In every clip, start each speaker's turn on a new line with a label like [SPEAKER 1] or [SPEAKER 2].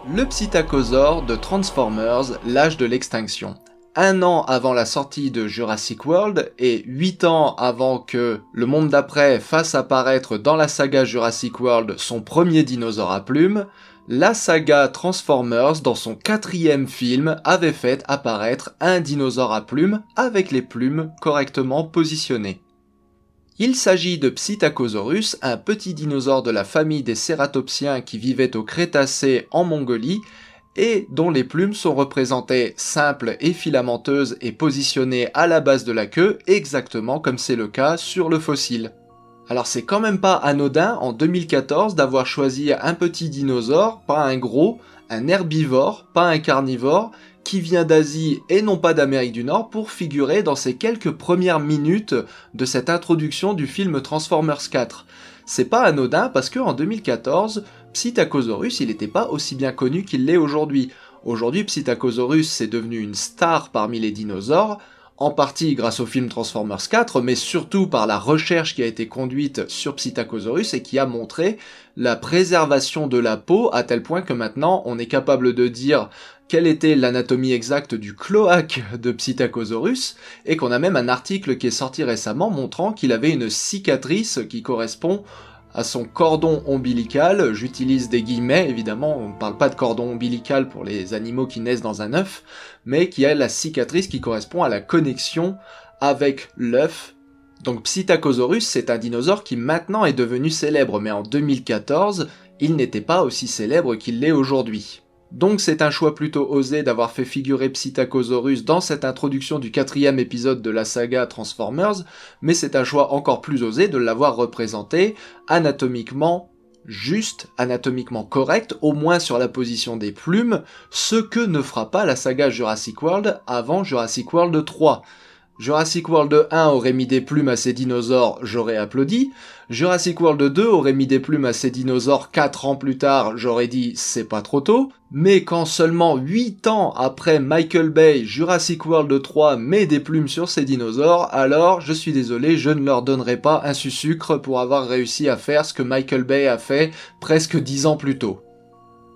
[SPEAKER 1] Le Psittacosaure de Transformers, l'âge de l'extinction. 1 an avant la sortie de Jurassic World et 8 ans avant que le monde d'après fasse apparaître dans la saga Jurassic World son premier dinosaure à plumes, la saga Transformers, dans son 4e film, avait fait apparaître un dinosaure à plumes avec les plumes correctement positionnées. Il s'agit de Psittacosaurus, un petit dinosaure de la famille des cératopsiens qui vivait au Crétacé en Mongolie et dont les plumes sont représentées simples et filamenteuses et positionnées à la base de la queue, exactement comme c'est le cas sur le fossile. Alors c'est quand même pas anodin en 2014 d'avoir choisi un petit dinosaure, pas un gros, un herbivore, pas un carnivore, qui vient d'Asie et non pas d'Amérique du Nord pour figurer dans ces quelques premières minutes de cette introduction du film Transformers 4. C'est pas anodin parce que en 2014, Psittacosaurus il n'était pas aussi bien connu qu'il l'est aujourd'hui. Aujourd'hui, Psittacosaurus c'est devenu une star parmi les dinosaures, en partie grâce au film Transformers 4, mais surtout par la recherche qui a été conduite sur Psittacosaurus et qui a montré la préservation de la peau à tel point que maintenant on est capable de dire quelle était l'anatomie exacte du cloaque de Psittacosaurus, et qu'on a même un article qui est sorti récemment montrant qu'il avait une cicatrice qui correspond à son cordon ombilical, j'utilise des guillemets évidemment, on ne parle pas de cordon ombilical pour les animaux qui naissent dans un œuf, mais qui a la cicatrice qui correspond à la connexion avec l'œuf. Donc Psittacosaurus c'est un dinosaure qui maintenant est devenu célèbre, mais en 2014 il n'était pas aussi célèbre qu'il l'est aujourd'hui. Donc c'est un choix plutôt osé d'avoir fait figurer Psittacosaurus dans cette introduction du 4e épisode de la saga Transformers, mais c'est un choix encore plus osé de l'avoir représenté anatomiquement juste, anatomiquement correct, au moins sur la position des plumes, ce que ne fera pas la saga Jurassic World avant Jurassic World 3. Jurassic World 1 aurait mis des plumes à ses dinosaures, j'aurais applaudi. Jurassic World 2 aurait mis des plumes à ses dinosaures 4 ans plus tard, j'aurais dit c'est pas trop tôt. Mais quand seulement 8 ans après Michael Bay, Jurassic World 3 met des plumes sur ses dinosaures, alors je suis désolé, je ne leur donnerai pas un sucre pour avoir réussi à faire ce que Michael Bay a fait presque 10 ans plus tôt.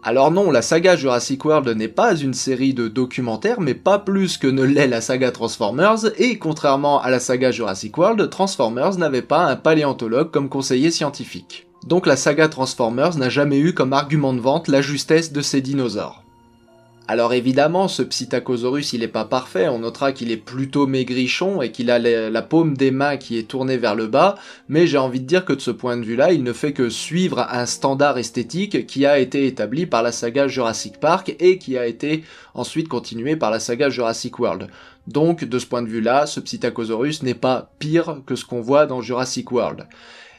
[SPEAKER 1] Alors non, la saga Jurassic World n'est pas une série de documentaires, mais pas plus que ne l'est la saga Transformers, et contrairement à la saga Jurassic World, Transformers n'avait pas un paléontologue comme conseiller scientifique. Donc la saga Transformers n'a jamais eu comme argument de vente la justesse de ces dinosaures. Alors évidemment, ce Psittacosaurus il est pas parfait, on notera qu'il est plutôt maigrichon et qu'il a la paume des mains qui est tournée vers le bas, mais j'ai envie de dire que de ce point de vue-là, il ne fait que suivre un standard esthétique qui a été établi par la saga Jurassic Park et qui a été ensuite continué par la saga Jurassic World. Donc de ce point de vue-là, ce Psittacosaurus n'est pas pire que ce qu'on voit dans Jurassic World.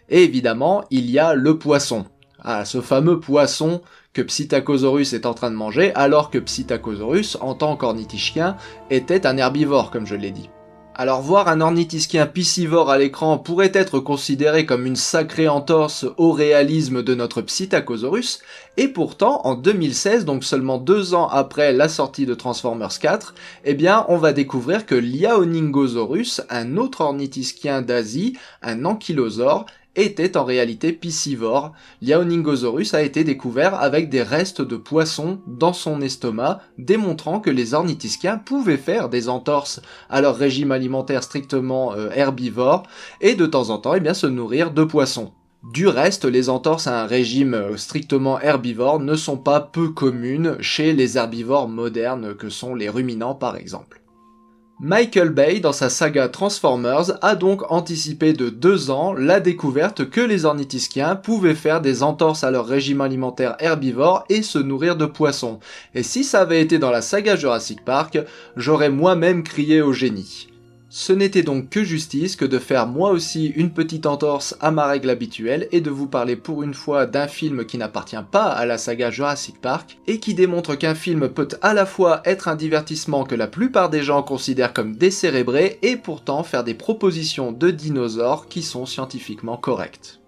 [SPEAKER 1] Et évidemment, il y a le poisson. Ah, ce fameux poisson que Psittacosaurus est en train de manger, alors que Psittacosaurus, en tant qu'ornithischien, était un herbivore, comme je l'ai dit. Alors voir un ornithischien piscivore à l'écran pourrait être considéré comme une sacrée entorse au réalisme de notre Psittacosaurus, et pourtant, en 2016, donc seulement 2 ans après la sortie de Transformers 4, eh bien, on va découvrir que Liaoningosaurus, un autre ornithischien d'Asie, un ankylosaure, était en réalité piscivore. Liaoningosaurus a été découvert avec des restes de poissons dans son estomac, démontrant que les ornithischiens pouvaient faire des entorses à leur régime alimentaire strictement herbivore, et de temps en temps se nourrir de poissons. Du reste, les entorses à un régime strictement herbivore ne sont pas peu communes chez les herbivores modernes que sont les ruminants par exemple. Michael Bay, dans sa saga Transformers, a donc anticipé de 2 ans la découverte que les ornithischiens pouvaient faire des entorses à leur régime alimentaire herbivore et se nourrir de poissons. Et si ça avait été dans la saga Jurassic Park, j'aurais moi-même crié au génie. Ce n'était donc que justice que de faire moi aussi une petite entorse à ma règle habituelle et de vous parler pour une fois d'un film qui n'appartient pas à la saga Jurassic Park et qui démontre qu'un film peut à la fois être un divertissement que la plupart des gens considèrent comme décérébré et pourtant faire des propositions de dinosaures qui sont scientifiquement correctes.